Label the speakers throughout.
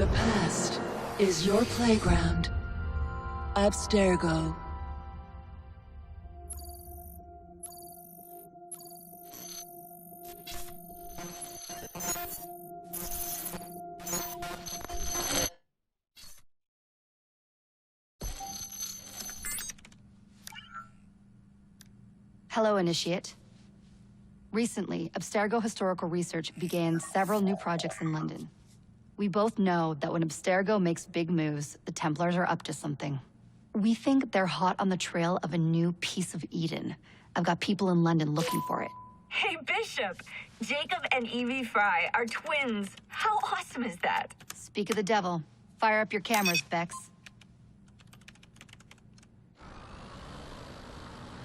Speaker 1: The past is your playground. Abstergo.
Speaker 2: Hello, Initiate. Recently, Abstergo Historical Research began several new projects in London. We both know that when Abstergo makes big moves, the Templars are up to something. We think they're hot on the trail of a new piece of Eden. I've got people in London looking for it.
Speaker 3: Hey, Bishop! Jacob and Evie Fry are twins. How awesome is that?
Speaker 2: Speak of the devil. Fire up your cameras, Bex.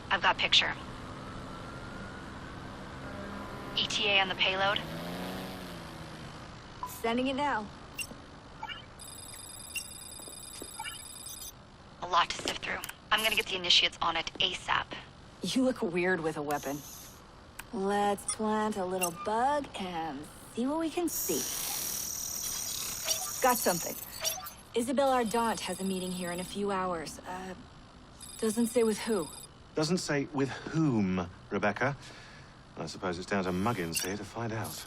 Speaker 2: I've got picture. ETA on the payload?
Speaker 3: Sending it now.
Speaker 2: A lot to sift through. I'm gonna get the Initiates on it ASAP.
Speaker 3: You look weird with a weapon. Let's plant a little bug and see what we can see. Got something. Isabelle Ardant has a meeting here in a few hours. Doesn't say with who.
Speaker 4: Doesn't say with whom, Rebecca. I suppose it's down to Muggins here to find out.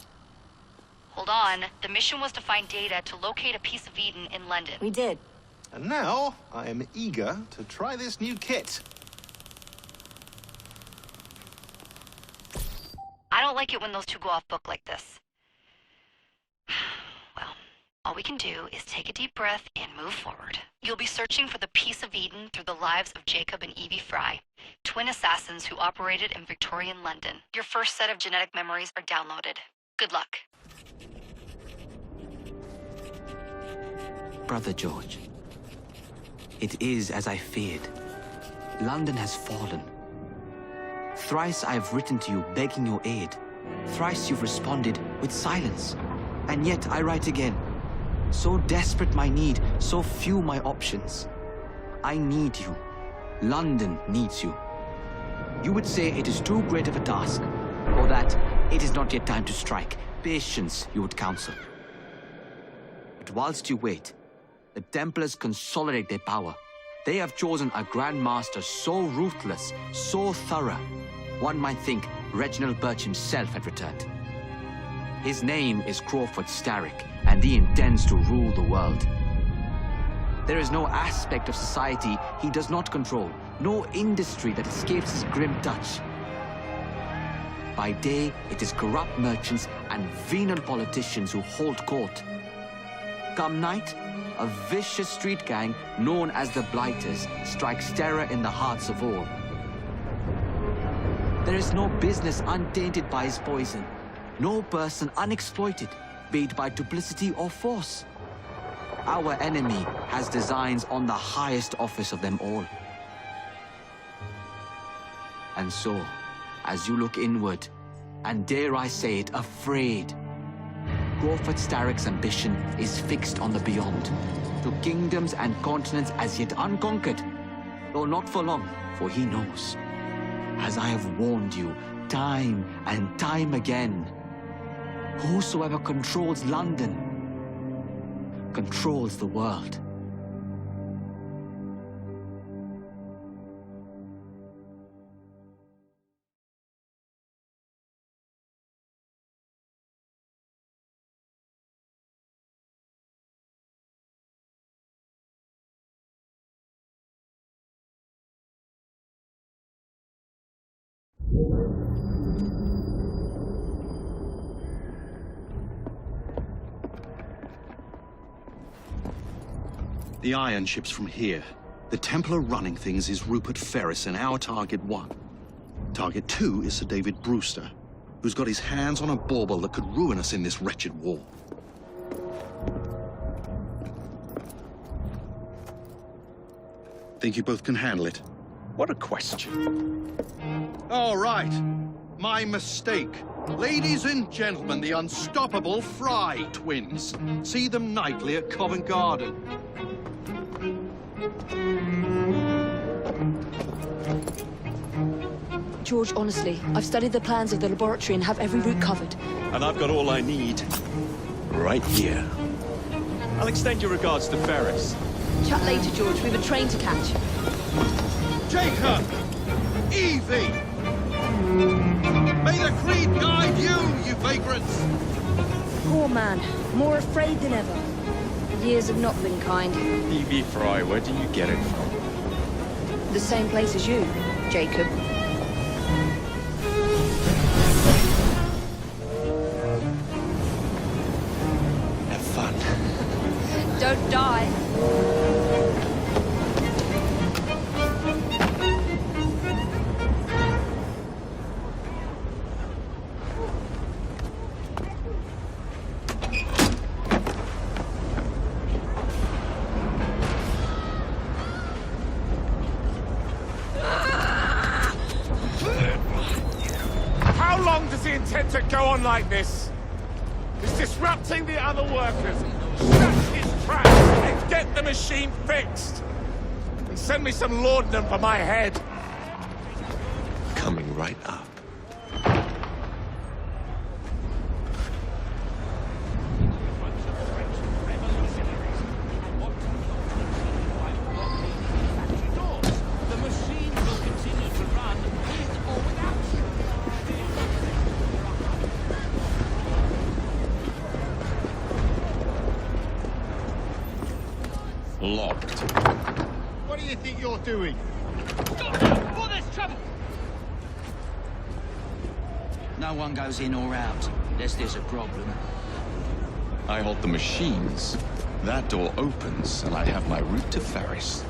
Speaker 2: Hold on. The mission was to find data to locate a piece of Eden in London.
Speaker 3: We did.
Speaker 4: And now, I am eager to try this new kit.
Speaker 2: I don't like it when those two go off book like this. Well, all we can do is take a deep breath and move forward. You'll be searching for the piece of Eden through the lives of Jacob and Evie Fry, twin assassins who operated in Victorian London. Your first set of genetic memories are downloaded. Good luck.
Speaker 5: Brother George, it is as I feared. London has fallen. Thrice I have written to you begging your aid. Thrice you've responded with silence. And yet I write again. So desperate my need, so few my options. I need you. London needs you. You would say it is too great of a task, or that it is not yet time to strike. Patience, you would counsel. But whilst you wait, the Templars consolidate their power. They have chosen a Grand Master so ruthless, so thorough, one might think Reginald Birch himself had returned. His name is Crawford Starrick, and he intends to rule the world. There is no aspect of society he does not control, no industry that escapes his grim touch. By day, it is corrupt merchants and venal politicians who hold court. Come night, a vicious street gang known as the Blighters strikes terror in the hearts of all. There is no business untainted by his poison, no person unexploited, be it by duplicity or force. Our enemy has designs on the highest office of them all. And so, as you look inward, and dare I say it, afraid, Crawford Starrick's ambition is fixed on the beyond, to kingdoms and continents as yet unconquered, though not for long, for he knows, as I have warned you time and time again, whosoever controls London controls the world.
Speaker 6: The iron ship's from here. The Templar running things is Rupert Ferris and our target 1. Target 2 is Sir David Brewster, who's got his hands on a bauble that could ruin us in this wretched war. Think you both can handle it?
Speaker 7: What a question.
Speaker 6: All right. My mistake. Ladies and gentlemen, the unstoppable Fry twins. See them nightly at Covent Garden.
Speaker 8: George, honestly, I've studied the plans of the laboratory and have every route covered.
Speaker 7: And I've got all I need right here. I'll extend your regards to Ferris.
Speaker 8: Chat later, George. We've a train to catch.
Speaker 6: Jacob! Evie! May the Creed guide you, you vagrants!
Speaker 8: Poor man. More afraid than ever. Years have not been kind.
Speaker 7: Evie Fry, where do you get it from?
Speaker 8: The same place as you, Jacob.
Speaker 4: Have fun.
Speaker 8: Don't die.
Speaker 9: How long does he intend to go on like this? He's disrupting the other workers. Shut his tracks and get the machine fixed. And send me some laudanum for my head.
Speaker 4: Coming right up.
Speaker 7: Locked.
Speaker 9: What do you think you're doing?
Speaker 10: No one goes in or out, unless there's a problem.
Speaker 7: I hold the machines. That door opens, and I have my route to Ferris.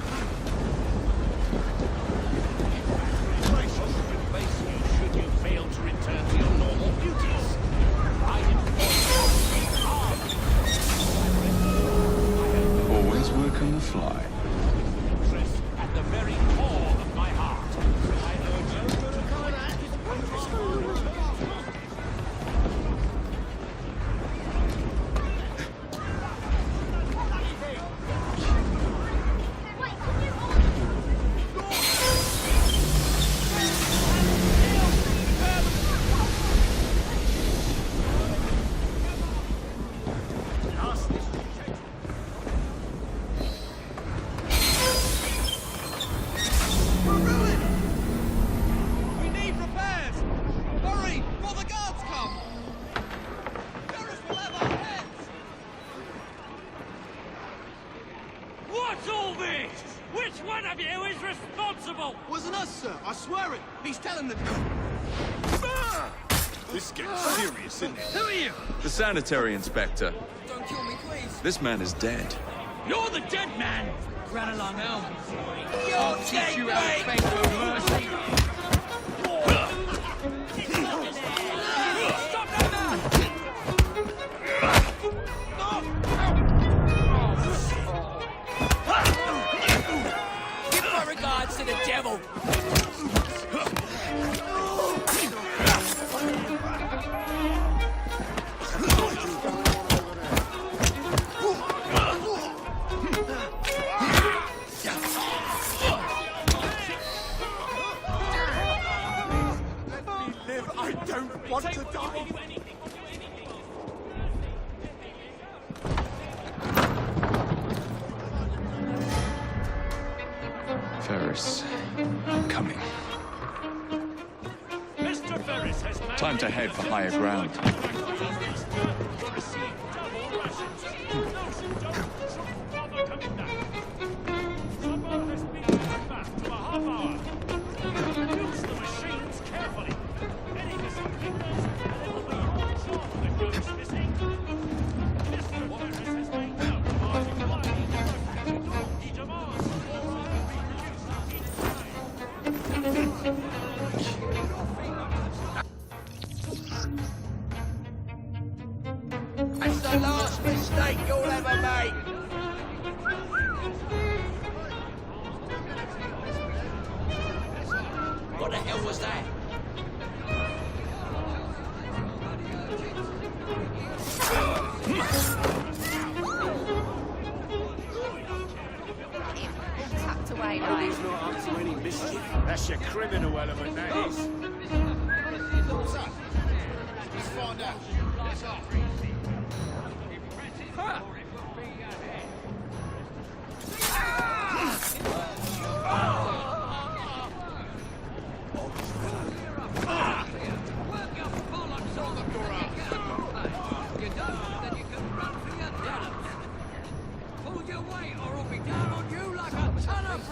Speaker 9: Should you fail to return to your normal duties?
Speaker 7: Always work on the fly.
Speaker 9: At the very core of my heart. I urge you to What's all this? Which one of you is responsible?
Speaker 11: Wasn't us, sir. I swear it. He's telling them.
Speaker 9: This gets serious, isn't it?
Speaker 11: Who are you?
Speaker 7: The sanitary inspector.
Speaker 11: Don't kill me, please.
Speaker 7: This man is dead.
Speaker 9: You're the dead man!
Speaker 11: Run along home. I'll teach you how to beg for mercy.
Speaker 9: Stop that man!
Speaker 11: Give my regards to the devil.
Speaker 9: I don't want to die!
Speaker 7: Ferris, I'm coming.
Speaker 9: Mr. Ferris has
Speaker 7: Time to head for higher ground.
Speaker 9: Receive double rations. No doubt shouldn't bother coming back. Supper has been cut back to a half hour. Use the machines carefully. Any missing fingers, and it will be your job if you're missing. Mr. Ferris has made no demanding why he never factored door. He demands more rather be reduced each time.
Speaker 11: That's the last mistake you'll ever make. What the hell was that?
Speaker 2: Tucked away, right?
Speaker 9: He's not up to any mischief. That's your criminal element, that is.
Speaker 11: Son, let's find out. Let's off.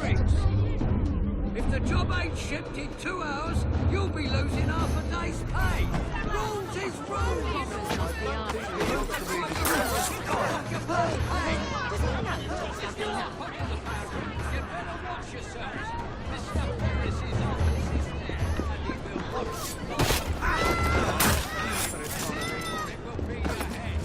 Speaker 11: Briggs. If the job ain't shipped in 2 hours, you'll be losing half a day's pay. Rules is rules. You better watch yourselves. Mr. Ferris is on. It will be ahead.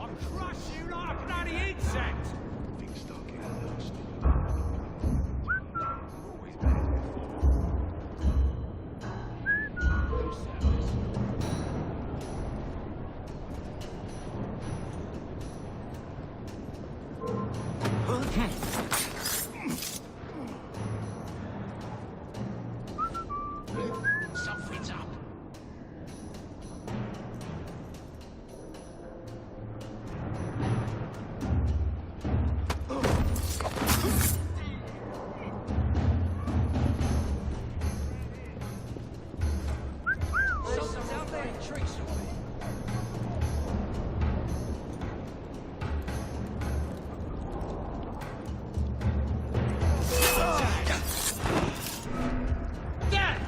Speaker 11: I'll crush you like a bloody insect!
Speaker 4: Things start getting nasty.
Speaker 11: Something's up. Something's out there in tricks on me. Dad!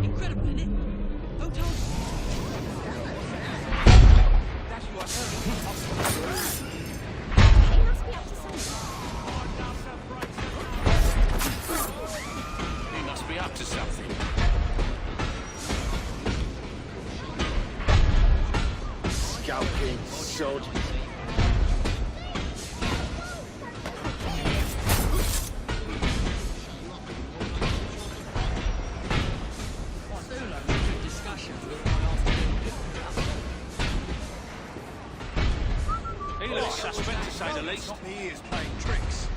Speaker 11: Incredible, isn't it? Who told you? That's what
Speaker 9: He must be up to something.
Speaker 11: Skulking sod.
Speaker 9: He looks suspect, to say the least.
Speaker 4: He is playing tricks.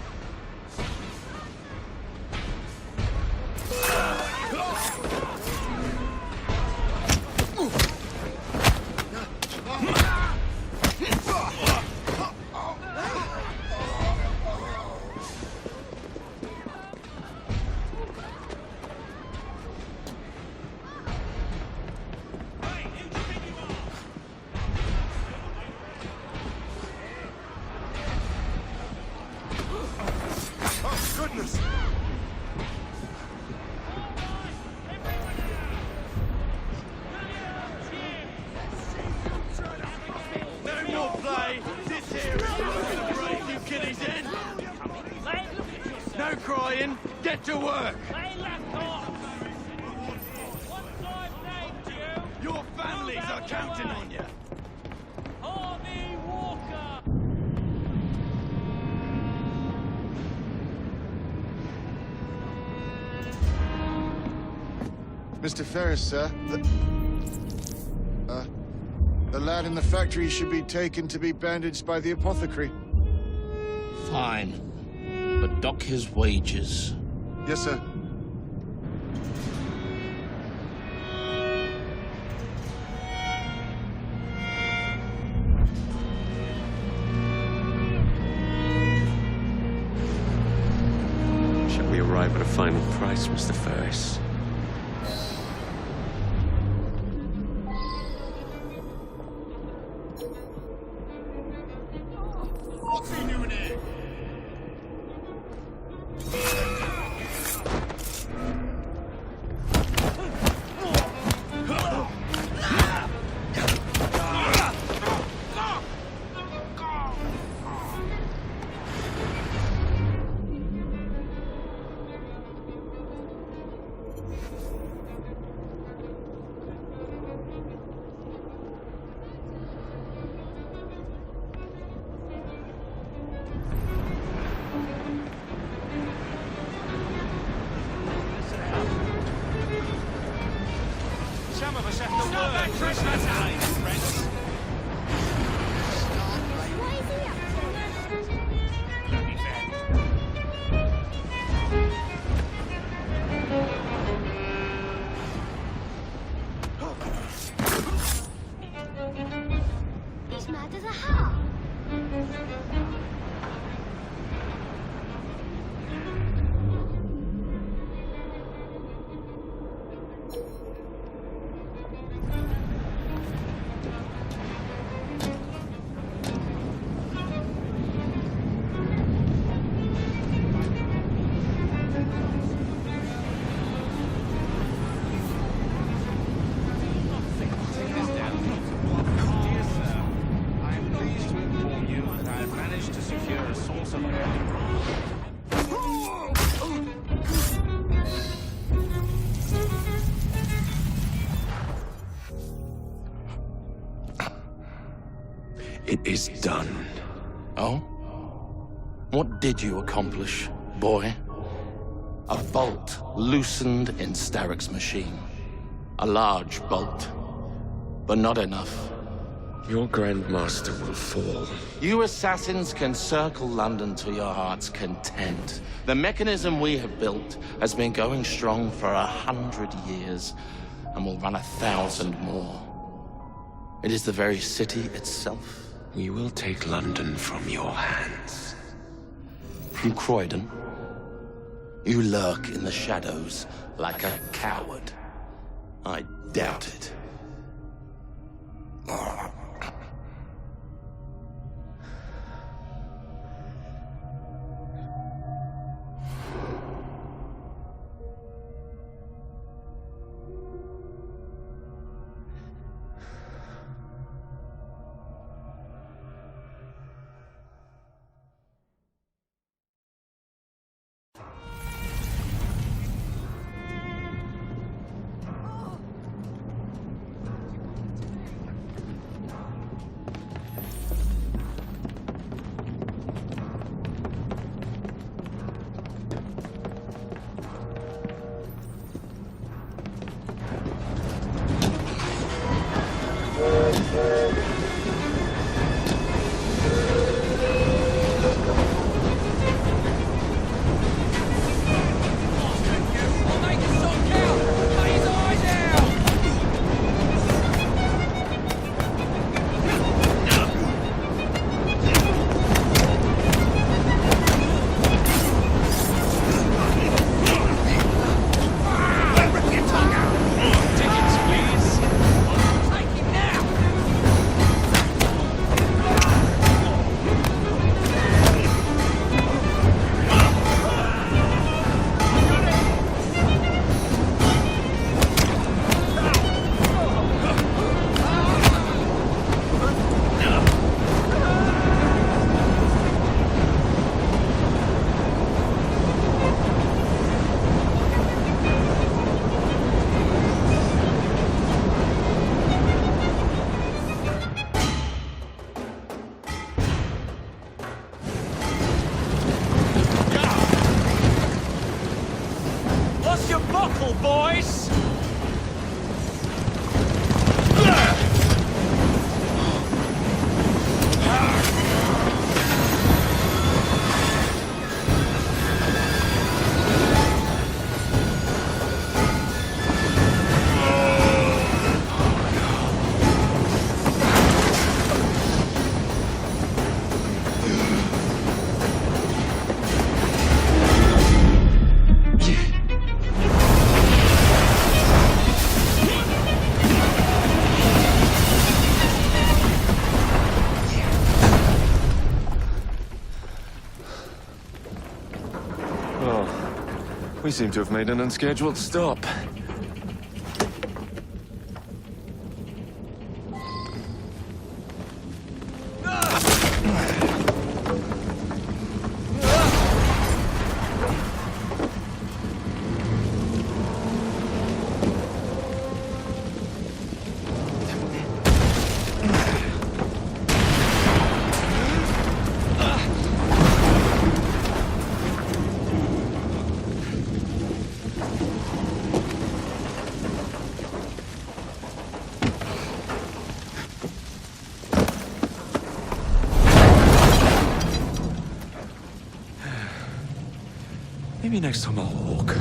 Speaker 4: Goodness!
Speaker 9: No more play. This here is gonna break you kiddies in. No crying. Get to work. Your families are counting on you.
Speaker 12: Mr. Ferris, sir, the lad in the factory should be taken to be bandaged by the apothecary.
Speaker 11: Fine. But dock his wages.
Speaker 12: Yes, sir.
Speaker 13: Shall we arrive at a final price, Mr. Ferris?
Speaker 9: What's he doing here?
Speaker 14: He's mad as a hat.
Speaker 13: It is done.
Speaker 15: Oh? What did you accomplish, boy? A bolt loosened in Starrick's machine. A large bolt, but not enough.
Speaker 13: Your Grandmaster will fall.
Speaker 15: You assassins can circle London to your heart's content. The mechanism we have built has been going strong for 100 years and will run 1,000 more. It is the very city itself.
Speaker 13: We will take London from your hands.
Speaker 15: From Croydon? You lurk in the shadows like a coward. I doubt it.
Speaker 9: boys!
Speaker 13: We seem to have made an unscheduled stop. Maybe next time I'll walk.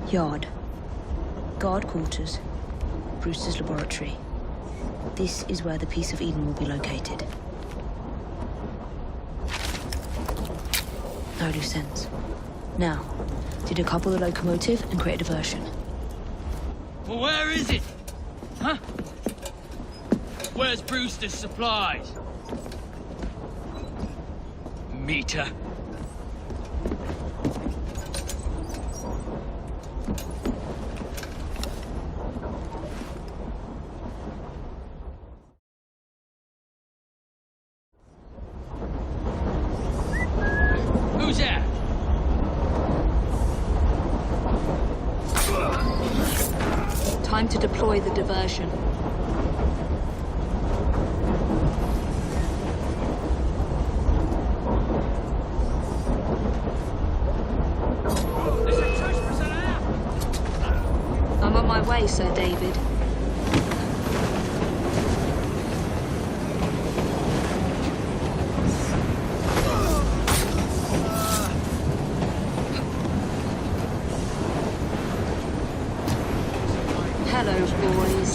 Speaker 8: Yard. Guard quarters. Brewster's laboratory. This is where the piece of Eden will be located. No loose ends. Now, to decouple the locomotive and create a diversion.
Speaker 11: Well, where is it? Huh? Where's Brewster's supplies? Meter. Who's that?
Speaker 8: Time to deploy the diversion. I'm on my way, Sir David. Hello, boys.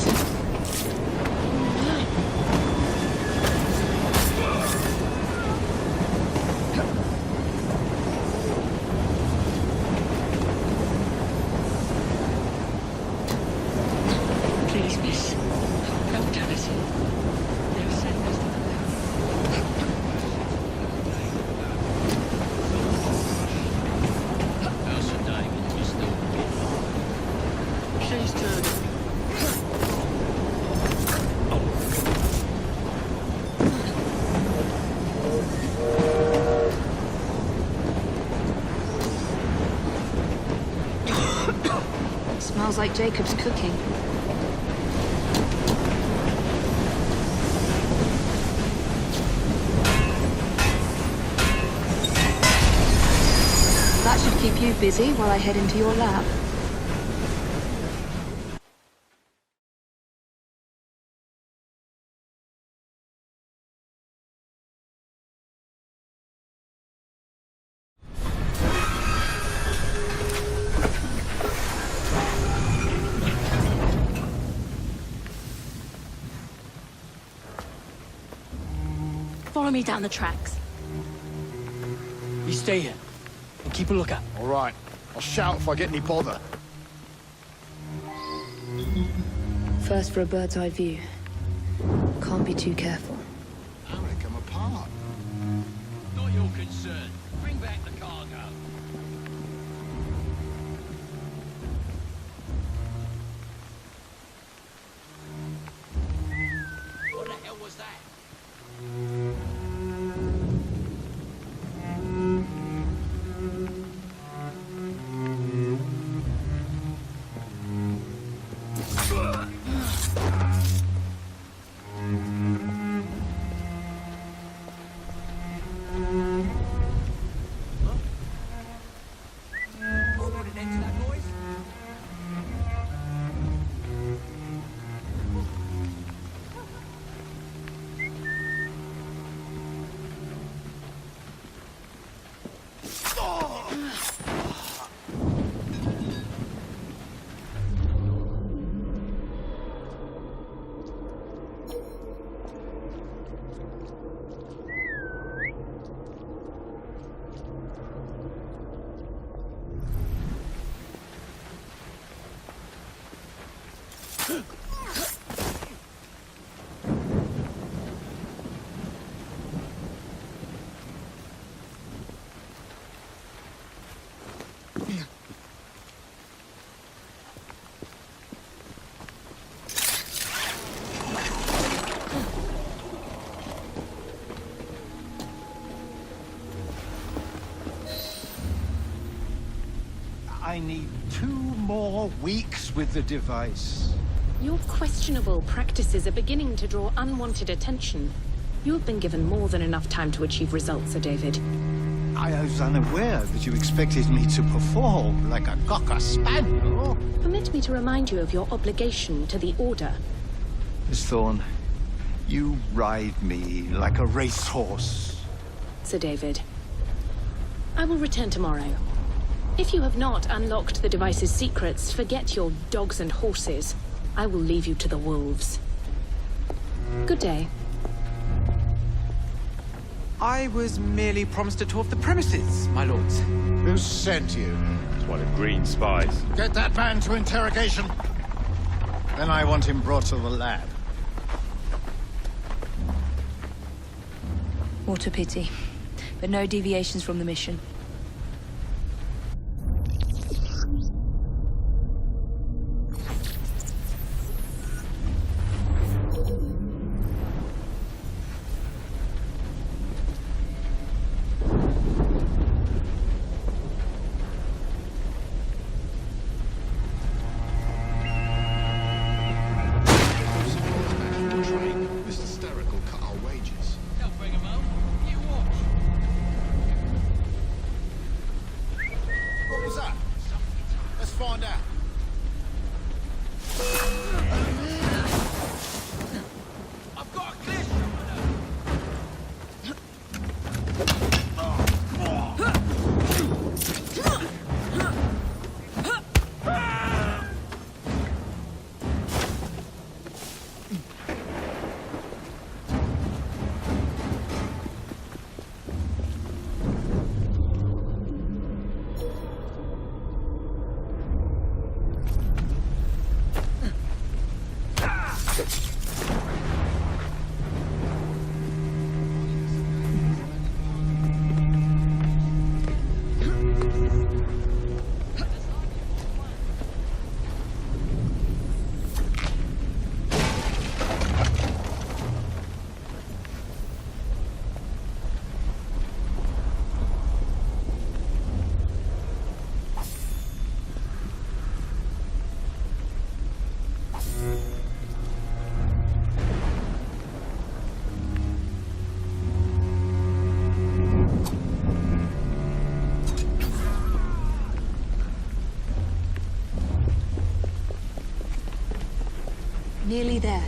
Speaker 11: Please, miss. Don't tell us. They'll send us to the lab. Sir David, you still She's turning.
Speaker 8: Smells like Jacob's cooking. That should keep you busy while I head into your lab.
Speaker 16: Follow me down the tracks.
Speaker 11: You stay here and keep a lookout.
Speaker 12: All right. I'll shout if I get any bother.
Speaker 8: First for a bird's eye view. Can't be too careful.
Speaker 12: How did it come apart?
Speaker 11: Not your concern. Bring back the cargo. What the hell was that?
Speaker 17: I need 2 more weeks with the device.
Speaker 18: Your questionable practices are beginning to draw unwanted attention. You have been given more than enough time to achieve results, Sir David.
Speaker 17: I was unaware that you expected me to perform like a cocker spaniel.
Speaker 18: Permit me to remind you of your obligation to the Order.
Speaker 17: Miss Thorne, you ride me like a racehorse.
Speaker 18: Sir David, I will return tomorrow. If you have not unlocked the device's secrets, forget your dogs and horses. I will leave you to the wolves. Good day.
Speaker 5: I was merely promised a tour of the premises, my lords.
Speaker 12: Who sent you?
Speaker 13: It's one of Green's spies.
Speaker 12: Get that man to interrogation.
Speaker 17: Then I want him brought to the lab.
Speaker 8: What a pity. But no deviations from the mission. Nearly there.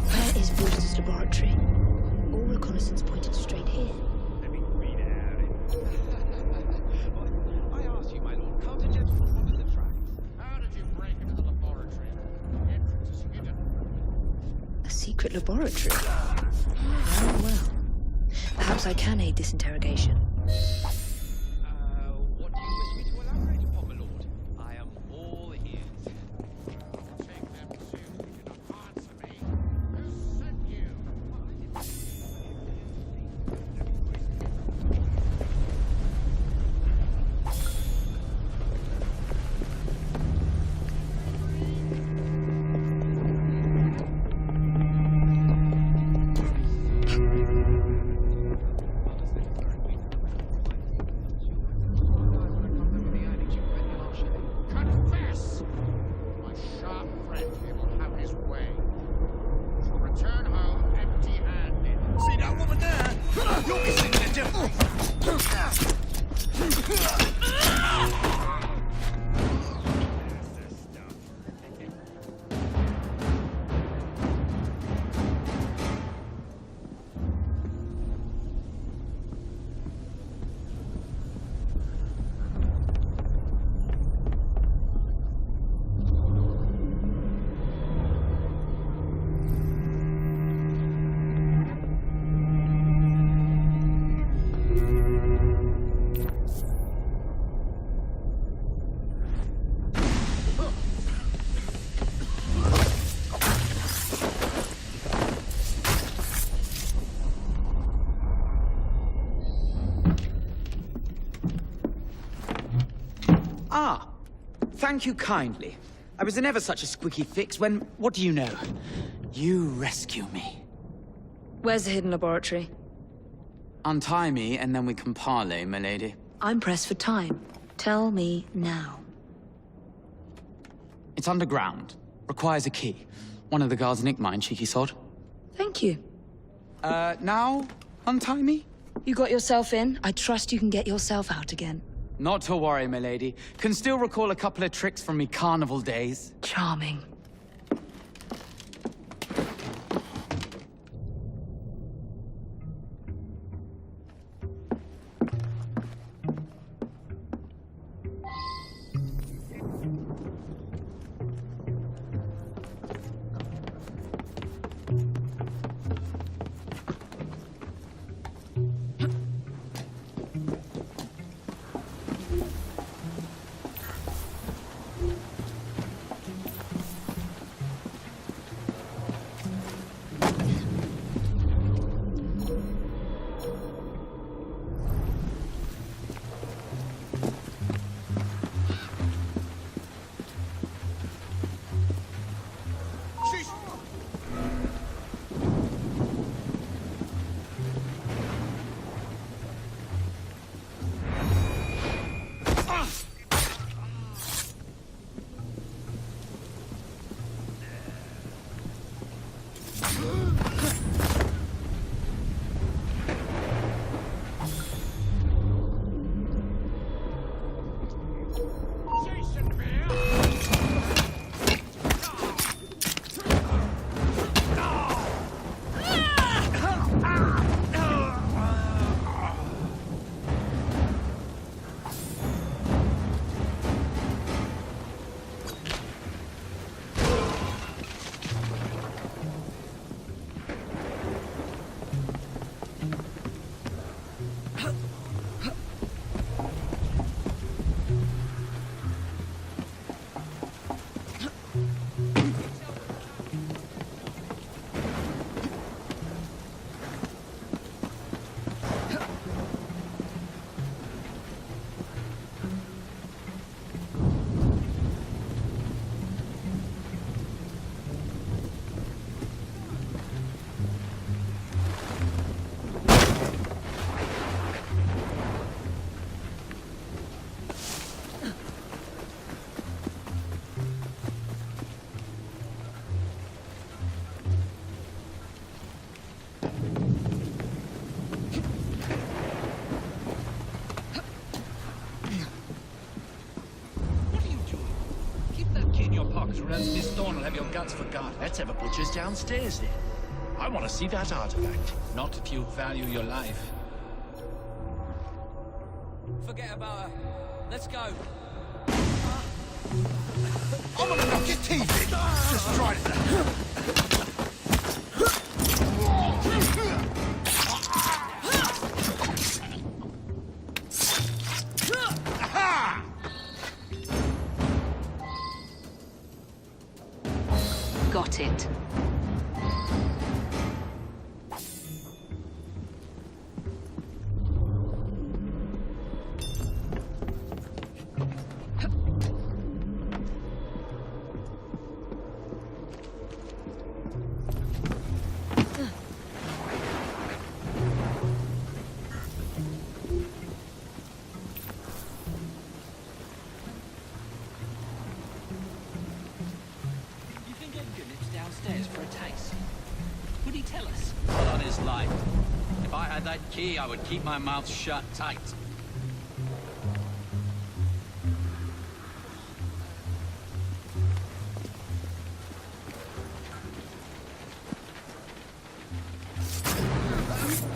Speaker 8: Where is Brewster's laboratory? All reconnaissance pointed straight here.
Speaker 9: Let me read it out. I ask you, my lord, can't a gentleman follow the tracks? How did you break into the laboratory? The entrance is hidden.
Speaker 8: A secret laboratory? Oh, well. Perhaps I can aid this interrogation.
Speaker 9: What do you wish me to elaborate upon, my lord? I am all ears. Take them to you not answer me. Who sent you?
Speaker 19: Ah, thank you kindly. I was in ever such a squeaky fix when, what do you know? You rescue me.
Speaker 8: Where's the hidden laboratory?
Speaker 19: Untie me, and then we can parley, milady.
Speaker 8: I'm pressed for time. Tell me now.
Speaker 19: It's underground. Requires a key. One of the guards nicked mine, cheeky sod.
Speaker 8: Thank you.
Speaker 19: Now? Untie me?
Speaker 8: You got yourself in. I trust you can get yourself out again.
Speaker 19: Not to worry, milady. Can still recall a couple of tricks from me carnival days.
Speaker 8: Charming.
Speaker 20: Or else Miss Thorne will have your guts forgot. Let's have a butcher's downstairs then. I want to see that artifact. Not if you value your life.
Speaker 11: Forget about her. Let's go.
Speaker 17: I'm gonna knock your teeth in! Just try it.
Speaker 8: Got it.
Speaker 11: Downstairs for a taste. Would he tell us? Not on his life. If I had that key, I would keep my mouth shut tight.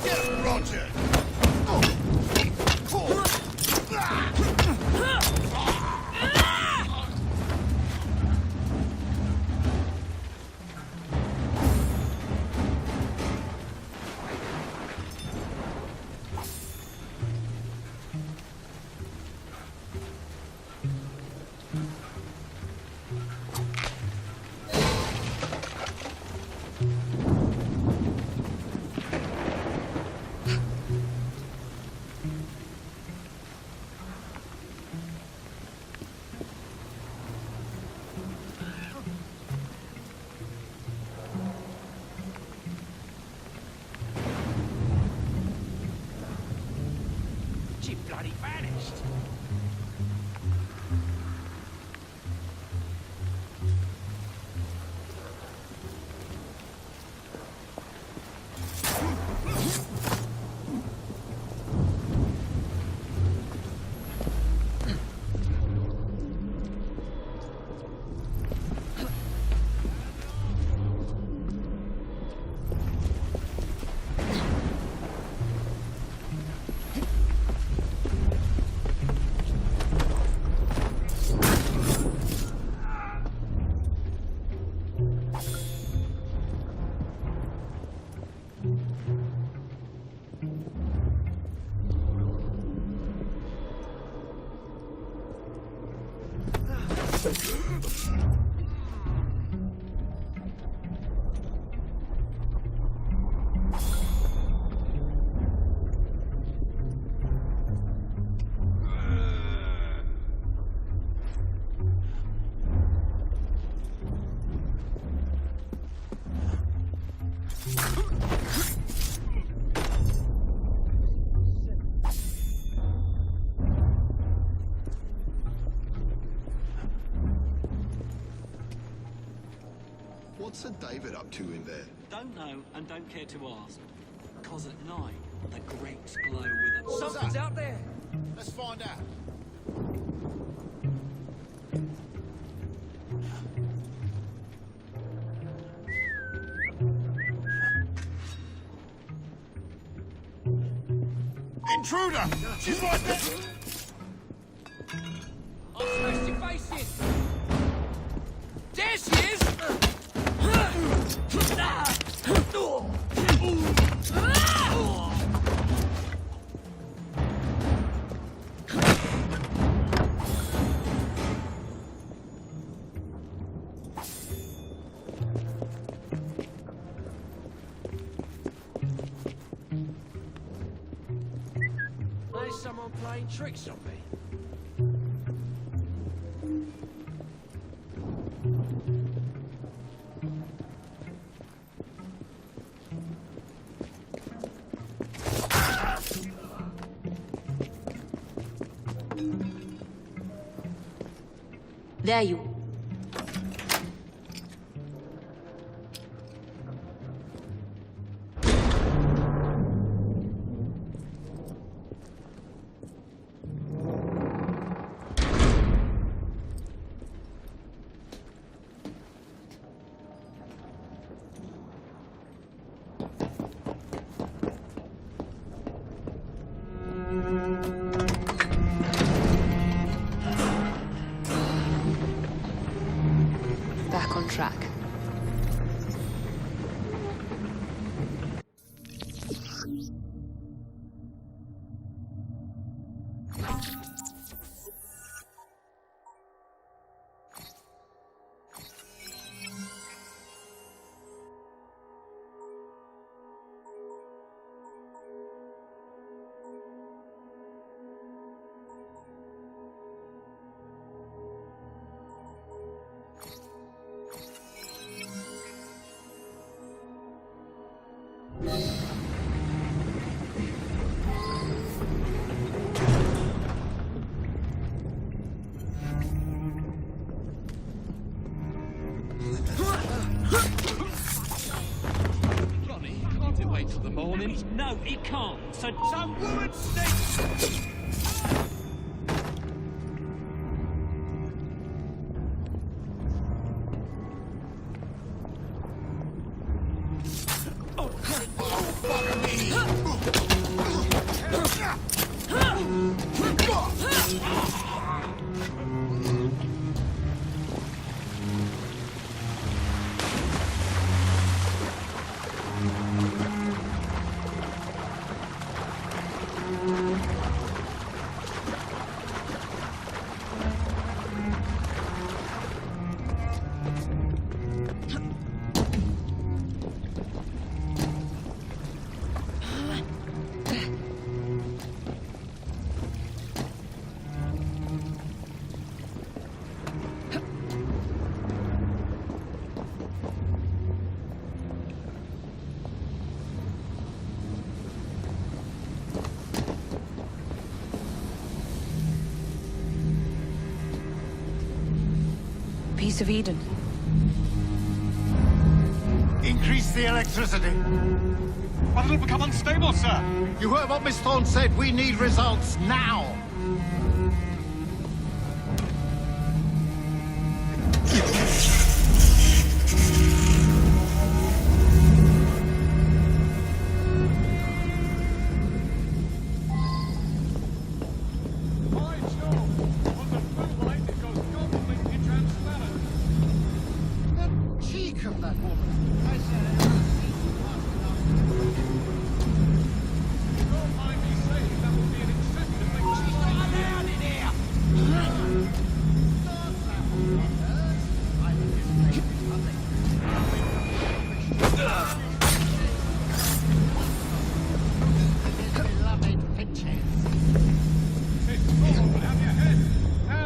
Speaker 17: Get Roger!
Speaker 20: vanished.
Speaker 6: What's Sir David up to in there?
Speaker 21: Don't know and don't care to ask. Because at night, the grapes glow with a...
Speaker 11: Something's out there.
Speaker 12: Let's find out.
Speaker 11: Intruder! She's right there! I smashed your face in! There she is! There's someone playing tricks on me.
Speaker 8: There you. Back on track.
Speaker 20: Johnny, can't it wait till the morning?
Speaker 21: No, it can't. So...
Speaker 11: Some woman sneaks!
Speaker 8: piece of Eden.
Speaker 17: Increase the electricity.
Speaker 9: But it'll become unstable, sir.
Speaker 17: You heard what Miss Thorne said. We need results now.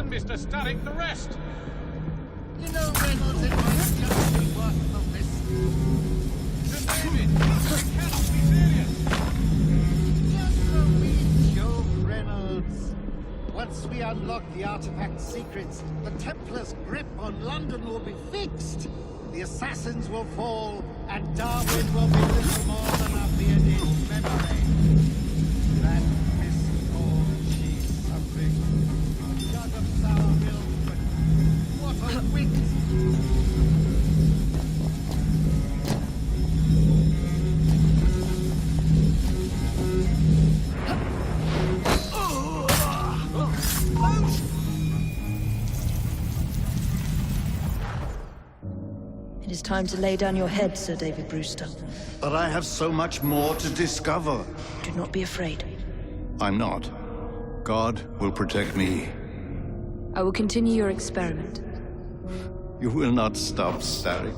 Speaker 9: Mr. Static, the rest.
Speaker 17: You know, Reynolds, it might just be worth the risk.
Speaker 9: Sir David, you cannot be serious.
Speaker 17: Just a wee joke, Reynolds. Once we unlock the artifact's secrets, the Templars' grip on London will be fixed. The assassins will fall, and Darwin will be little more than a bearded memory. That Miss Thorne, she's something. A jug of sour milk, but what a wit!
Speaker 8: It is time to lay down your head, Sir David Brewster.
Speaker 17: But I have so much more to discover.
Speaker 8: Do not be afraid.
Speaker 17: I'm not. God will protect me.
Speaker 8: I will continue your experiment.
Speaker 17: You will not stop, Starrick.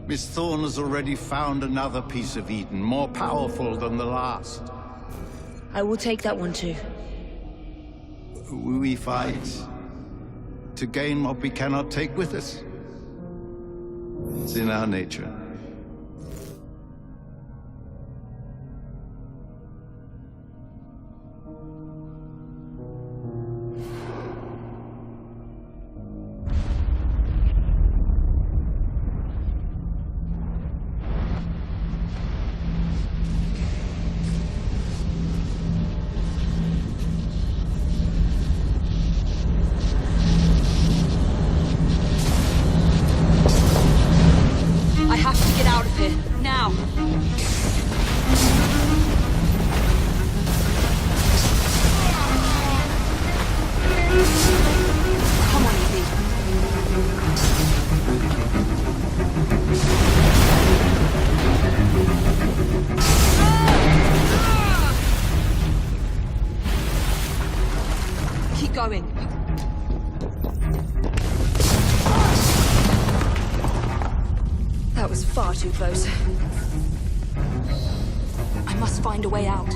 Speaker 17: Miss Thorne has already found another piece of Eden, more powerful than the last.
Speaker 8: I will take that one too.
Speaker 17: We fight to gain what we cannot take with us. It's in our nature.
Speaker 16: I have to get out of here, now. Come on, Evie. Keep going. That was far too close. I must find a way out.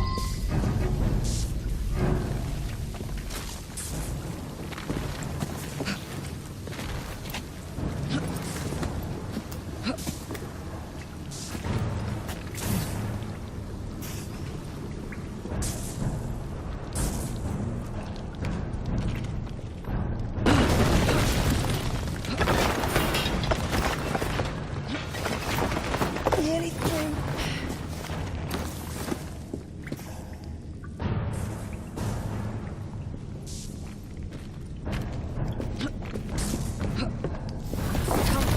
Speaker 16: Nearly through.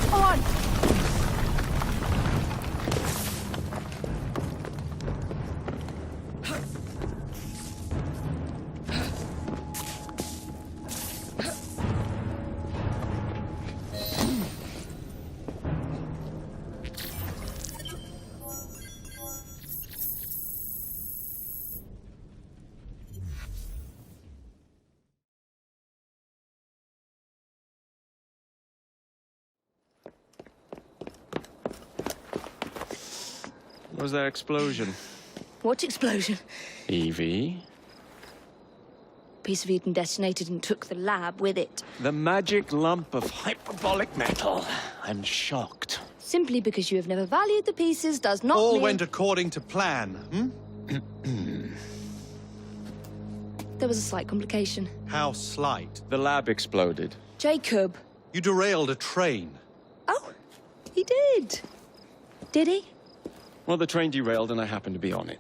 Speaker 16: Come on!
Speaker 13: What was that explosion?
Speaker 8: What explosion?
Speaker 13: Evie?
Speaker 8: Piece of Eden detonated and took the lab with it.
Speaker 13: The magic lump of hyperbolic metal. I'm shocked.
Speaker 8: Simply because you have never valued the pieces does not
Speaker 6: All
Speaker 8: mean...
Speaker 6: went according to plan,
Speaker 8: There was a slight complication.
Speaker 6: How slight?
Speaker 13: The lab exploded.
Speaker 8: Jacob.
Speaker 6: You derailed a train.
Speaker 8: Oh, he did. Did he?
Speaker 13: Well, the train derailed and I happened to be on it.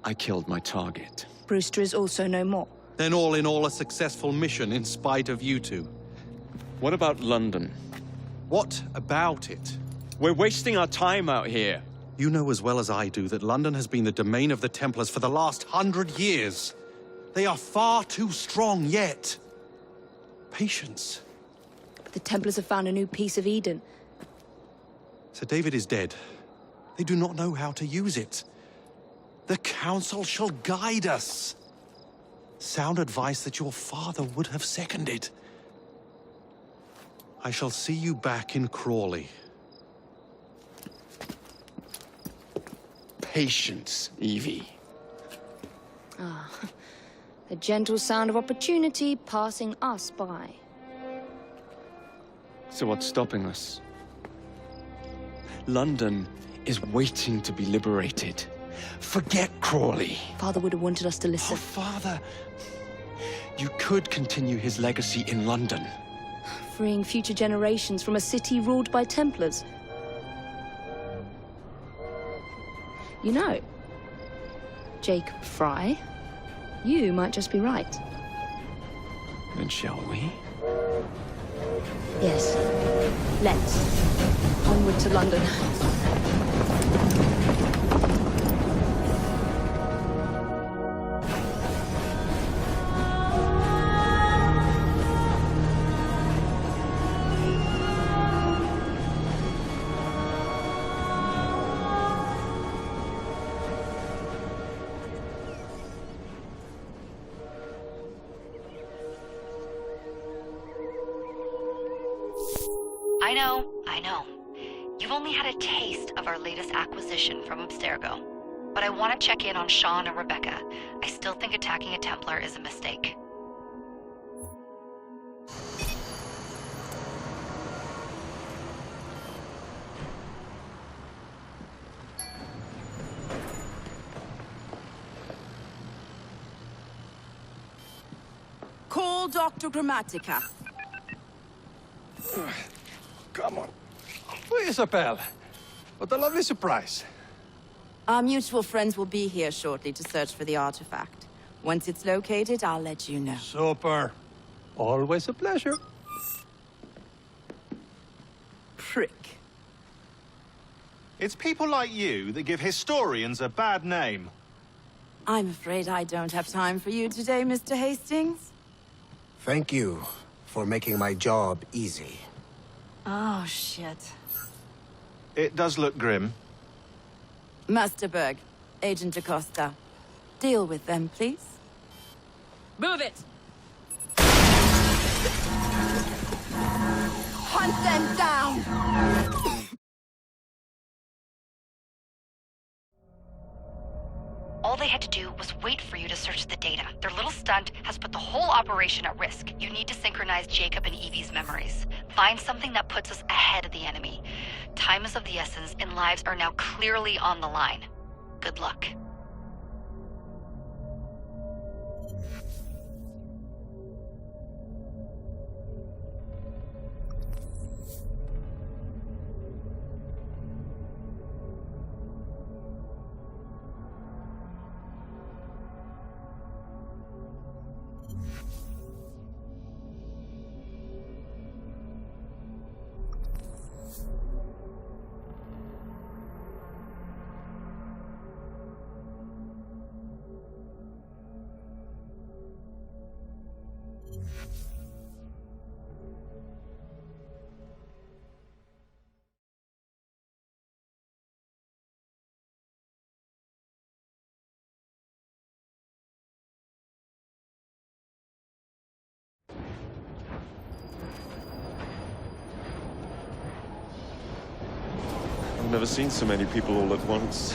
Speaker 13: I killed my target.
Speaker 8: Brewster is also no more.
Speaker 6: Then all in all, a successful mission in spite of you two.
Speaker 13: What about London?
Speaker 6: What about it?
Speaker 13: We're wasting our time out here.
Speaker 6: You know as well as I do that London has been the domain of the Templars for the last 100 years. They are far too strong yet. Patience.
Speaker 8: The Templars have found a new piece of Eden.
Speaker 6: Sir David is dead. They do not know how to use it. The Council shall guide us. Sound advice that your father would have seconded. I shall see you back in Crawley.
Speaker 13: Patience, Evie.
Speaker 8: Ah, the gentle sound of opportunity passing us by.
Speaker 13: So what's stopping us? London is waiting to be liberated. Forget Crawley.
Speaker 8: Father would have wanted us to listen.
Speaker 13: Oh, Father. You could continue his legacy in London.
Speaker 8: Freeing future generations from a city ruled by Templars. You know, Jacob Fry, you might just be right.
Speaker 13: Then shall we?
Speaker 8: Yes. Let's. Onward to London.
Speaker 2: I know. You've only had a taste of our latest acquisition from Abstergo. But I want to check in on Sean and Rebecca. I still think attacking a Templar is a mistake.
Speaker 1: Call Dr. Grammatica.
Speaker 20: Come on. Isabel. What a lovely surprise.
Speaker 1: Our mutual friends will be here shortly to search for the artifact. Once it's located, I'll let you know.
Speaker 20: Super. Always a pleasure.
Speaker 1: Prick.
Speaker 4: It's people like you that give historians a bad name.
Speaker 1: I'm afraid I don't have time for you today, Mr. Hastings.
Speaker 22: Thank you for making my job easy.
Speaker 1: Oh, shit.
Speaker 4: It does look grim.
Speaker 1: Master Berg, Agent Acosta. Deal with them, please. Move it! Hunt them down!
Speaker 2: All they had to do was wait for you to search the data. Their little stunt has put the whole operation at risk. You need to synchronize Jacob and Evie's memories. Find something that puts us ahead of the enemy. Time is of the essence, and lives are now clearly on the line. Good luck.
Speaker 13: I've never seen so many people all at once.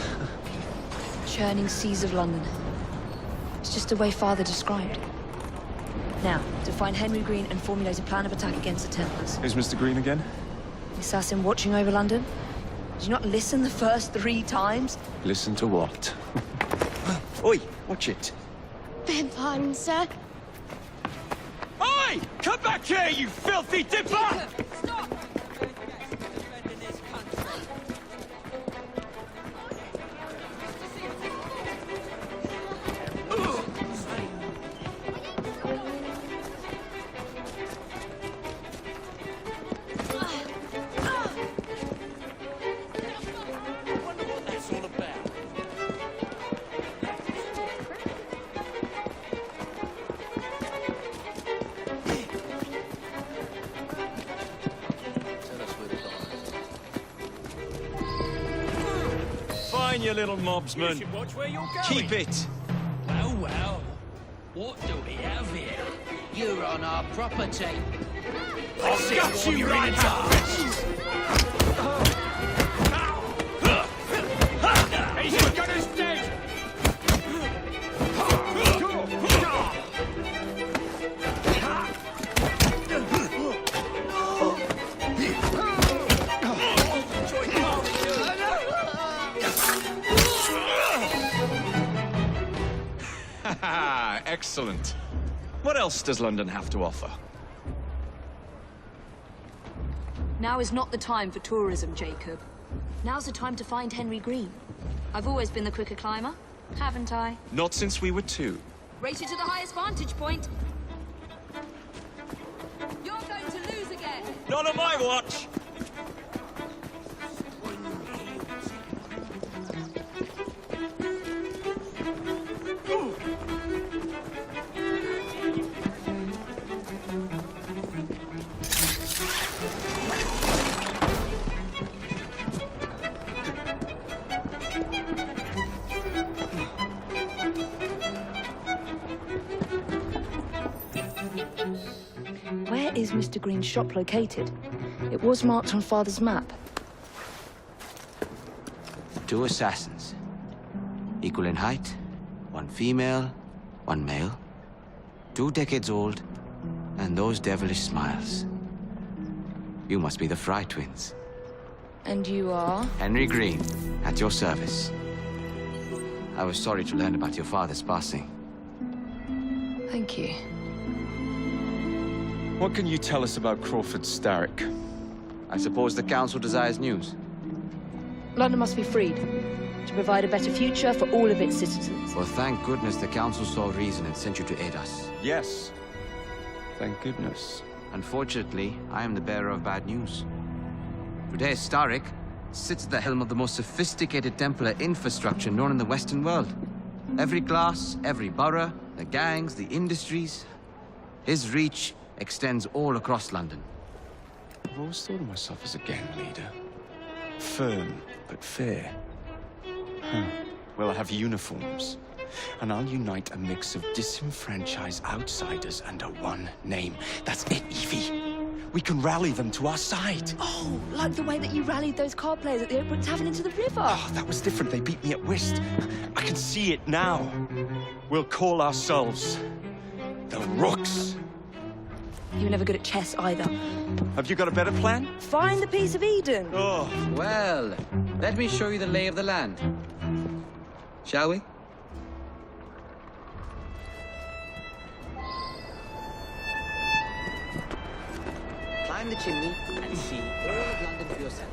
Speaker 8: Churning seas of London. It's just the way Father described. Now, to find Henry Green and formulate a plan of attack against the Templars.
Speaker 13: Is Mr. Green again?
Speaker 8: The assassin watching over London? Did you not listen the first 3 times?
Speaker 13: Listen to what? Oi, watch it.
Speaker 14: Beg pardon, sir.
Speaker 11: Oi!
Speaker 13: Hey! Come back here, you filthy dipper!
Speaker 16: Stop!
Speaker 13: Fine, you little mobsman.
Speaker 9: You should watch where you're going.
Speaker 13: Keep it.
Speaker 20: Well, well. What do we have here? You're on our property.
Speaker 13: I've got you right up!
Speaker 9: He's got us dead!
Speaker 13: Excellent. What else does London have to offer?
Speaker 8: Now is not the time for tourism, Jacob. Now's the time to find Henry Green. I've always been the quicker climber, haven't I?
Speaker 13: Not since we were 2.
Speaker 8: Race you to the highest vantage point. You're going to lose again.
Speaker 13: Not on my watch!
Speaker 8: Where is Mr. Green's shop located? It was marked on Father's map.
Speaker 5: 2 assassins. Equal in height, 1 female, 1 male. 2 decades old, and those devilish smiles. You must be the Fry twins.
Speaker 8: And you are?
Speaker 5: Henry Green, at your service. I was sorry to learn about your father's passing.
Speaker 8: Thank you.
Speaker 13: What can you tell us about Crawford Starrick?
Speaker 5: I suppose the Council desires news.
Speaker 8: London must be freed to provide a better future for all of its citizens.
Speaker 5: Well, thank goodness the Council saw reason and sent you to aid us.
Speaker 13: Yes. Thank goodness.
Speaker 5: Unfortunately, I am the bearer of bad news. Today, Starrick sits at the helm of the most sophisticated Templar infrastructure known in the Western world. Every class, every borough, the gangs, the industries. His reach extends all across London.
Speaker 13: I've always thought of myself as a gang leader. Firm, but fair. Huh. Well, I have uniforms. And I'll unite a mix of disenfranchised outsiders under one name. That's it, Evie. We can rally them to our side.
Speaker 8: Oh, like the way that you rallied those card players at the Oakwood Tavern into the river.
Speaker 13: Oh, that was different. They beat me at whist. I can see it now. We'll call ourselves the Rooks.
Speaker 8: You were never good at chess either.
Speaker 13: Have you got a better plan?
Speaker 8: Find the piece of Eden.
Speaker 13: Oh.
Speaker 5: Well, let me show you the lay of the land. Shall we? Climb the chimney and see all of London for yourself.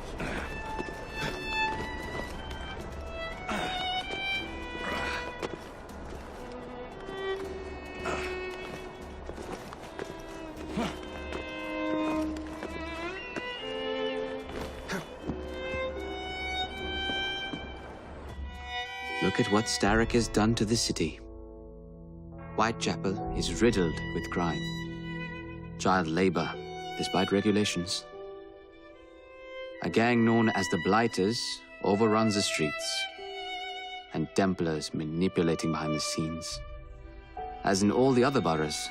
Speaker 5: Look at what Starrick has done to the city. Whitechapel is riddled with crime. Child labor, despite regulations. A gang known as the Blighters overruns the streets, and Templars manipulating behind the scenes. As in all the other boroughs,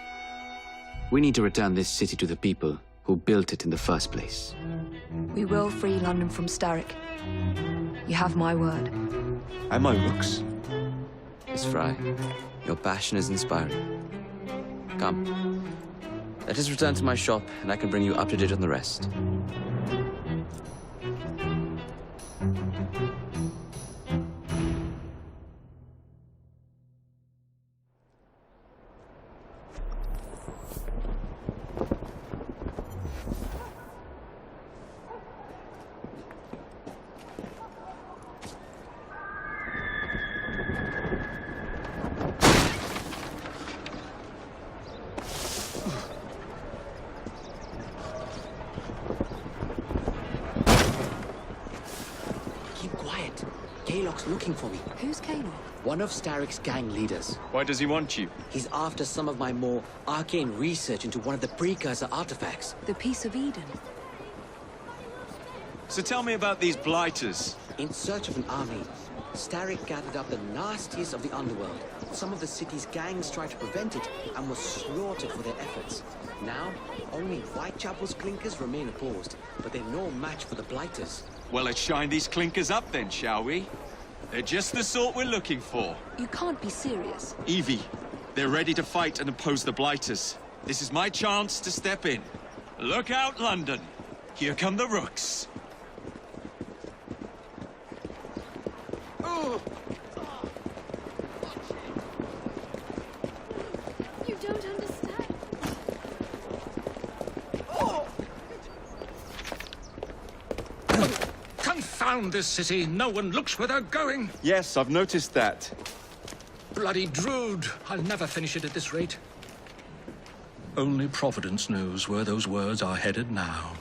Speaker 5: we need to return this city to the people who built it in the first place.
Speaker 8: We will free London from Starrick. You have my word.
Speaker 13: Am I Rooks?
Speaker 5: Miss Fry, your passion is inspiring. Come. Let us return to my shop, and I can bring you up to date on the rest.
Speaker 3: Kalok's looking for me.
Speaker 2: Who's Kalok?
Speaker 3: One of Starrick's gang leaders.
Speaker 13: Why does he want you?
Speaker 3: He's after some of my more arcane research into one of the precursor artifacts.
Speaker 2: The Piece of Eden.
Speaker 13: So tell me about these blighters.
Speaker 3: In search of an army, Starrick gathered up the nastiest of the underworld. Some of the city's gangs tried to prevent it and were slaughtered for their efforts. Now, only Whitechapel's clinkers remain opposed, but they're no match for the blighters.
Speaker 13: Well, let's shine these clinkers up then, shall we? They're just the sort we're looking for.
Speaker 8: You can't be serious.
Speaker 13: Evie, they're ready to fight and oppose the blighters. This is my chance to step in. Look out, London. Here come the rooks.
Speaker 14: Oh. You don't understand.
Speaker 20: Confound this city. No one looks where they're going.
Speaker 13: Yes, I've noticed that.
Speaker 20: Bloody Drood. I'll never finish it at this rate. Only Providence knows where those words are headed now.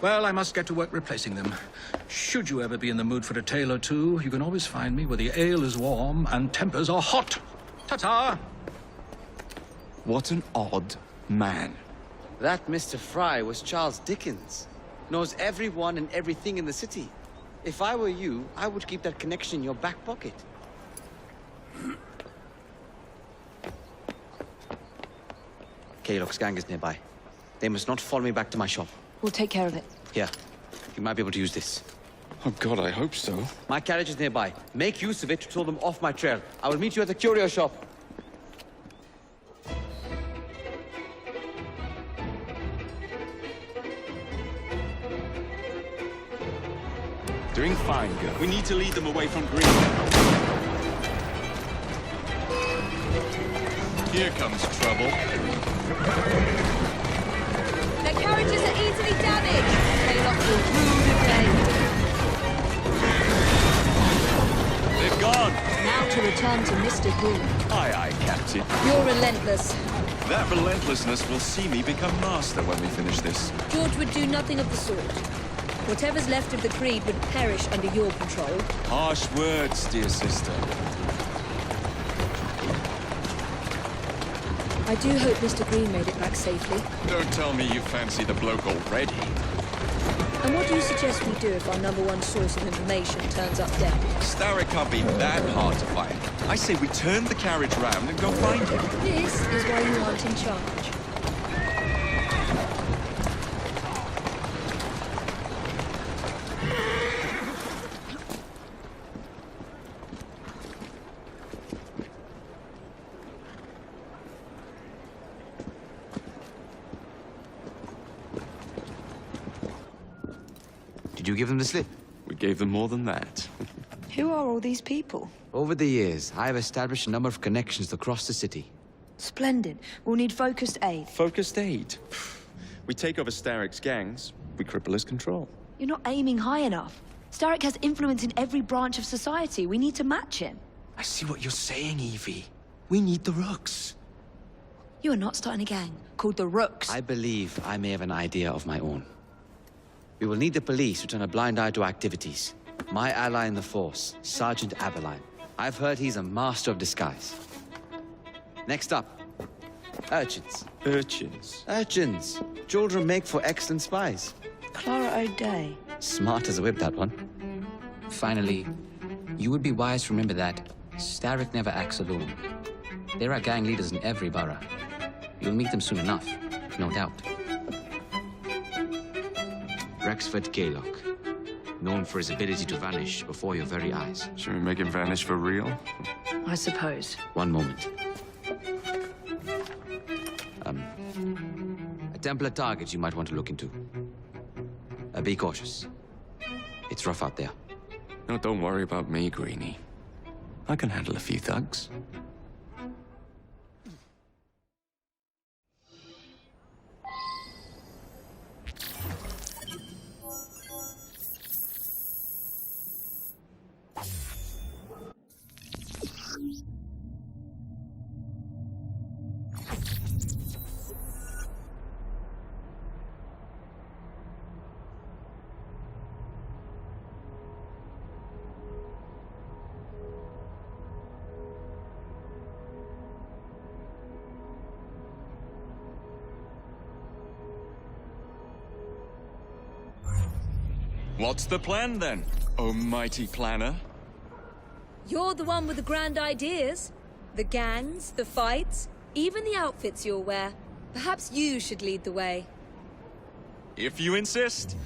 Speaker 20: Well, I must get to work replacing them. Should you ever be in the mood for a tale or two, you can always find me where the ale is warm and tempers are hot. Ta-ta!
Speaker 13: What an odd man.
Speaker 3: That Mr. Fry was Charles Dickens. Knows everyone and everything in the city. If I were you, I would keep that connection in your back pocket. Kalok's gang is nearby. They must not follow me back to my shop.
Speaker 8: We'll take care of it.
Speaker 3: Here, you might be able to use this.
Speaker 13: Oh God, I hope so.
Speaker 3: My carriage is nearby. Make use of it to throw them off my trail. I will meet you at the curio shop.
Speaker 13: Doing fine, girl. We need to lead them away from Green. Here comes trouble.
Speaker 8: Their carriages are easily damaged. Kalok will rue the day.
Speaker 13: They've gone.
Speaker 8: Now to return to Mr. Green.
Speaker 13: Aye, aye, Captain.
Speaker 8: You're relentless.
Speaker 13: That relentlessness will see me become master when we finish this.
Speaker 8: George would do nothing of the sort. Whatever's left of the Creed would perish under your control.
Speaker 13: Harsh words, dear sister.
Speaker 8: I do hope Mr. Green made it back safely.
Speaker 13: Don't tell me you fancy the bloke already.
Speaker 8: And what do you suggest we do if our #1 source of information turns up dead?
Speaker 13: Starrick can't be that hard to find. I say we turn the carriage round and go find him.
Speaker 8: This is why you aren't in charge.
Speaker 5: Did you give them the slip?
Speaker 13: We gave them more than that.
Speaker 8: Who are all these people?
Speaker 5: Over the years, I have established a number of connections across the city.
Speaker 8: Splendid. We'll need focused aid.
Speaker 13: Focused aid? We take over Starrick's gangs, we cripple his control.
Speaker 8: You're not aiming high enough. Starrick has influence in every branch of society. We need to match him.
Speaker 5: I see what you're saying, Evie. We need the rooks.
Speaker 8: You are not starting a gang called the Rooks.
Speaker 5: I believe I may have an idea of my own. We will need the police to turn a blind eye to activities. My ally in the force, Sergeant Aberline. I've heard he's a master of disguise. Next up, urchins.
Speaker 13: Urchins?
Speaker 5: Urchins. Children make for excellent spies.
Speaker 8: Clara O'Day.
Speaker 5: Smart as a whip, that one. Finally, you would be wise to remember that Starrick never acts alone. There are gang leaders in every borough. You'll meet them soon enough, no doubt. Rexford Kalok, known for his ability to vanish before your very eyes.
Speaker 13: Should we make him vanish for real?
Speaker 8: I suppose.
Speaker 5: One moment. A Templar target you might want to look into. Be cautious. It's rough out there.
Speaker 13: No, don't worry about me, Greenie. I can handle a few thugs.
Speaker 7: What's the plan then, oh mighty planner?
Speaker 16: You're the one with the grand ideas. The gangs, the fights, even the outfits you'll wear. Perhaps you should lead the way.
Speaker 7: If you insist.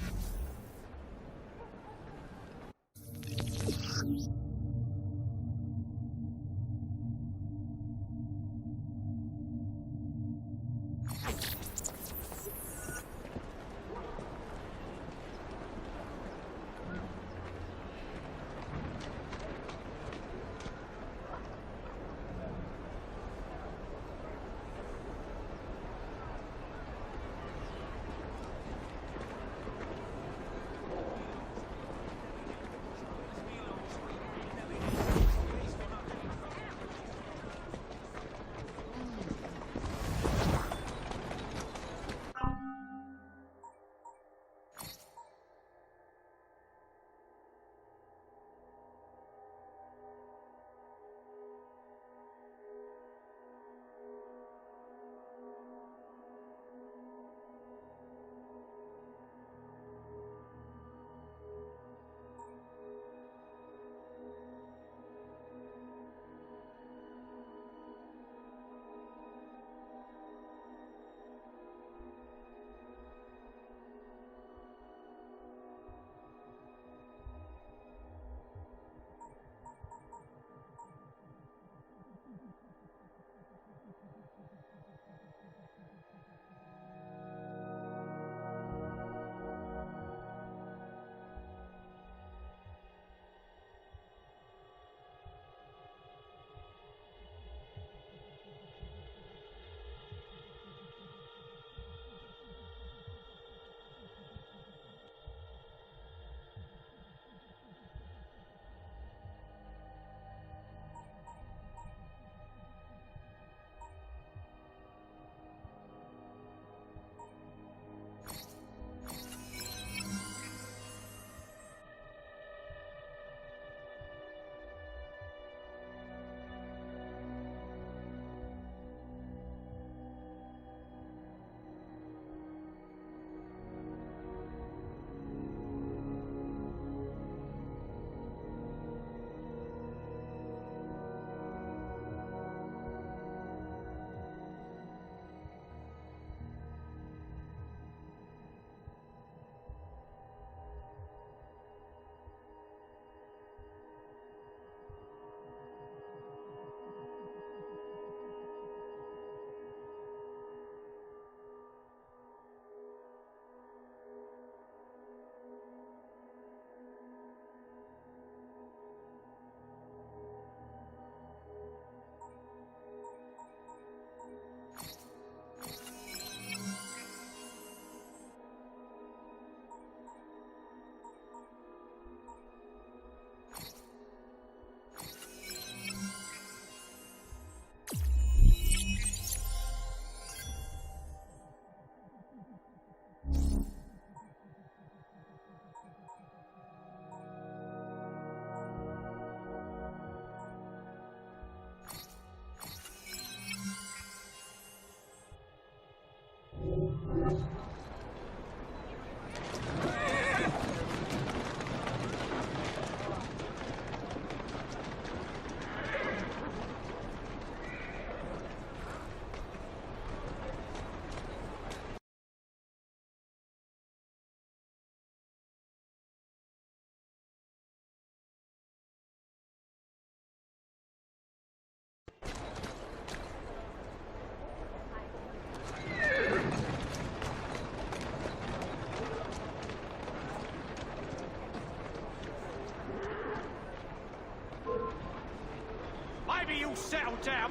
Speaker 9: Maybe you'll settle down.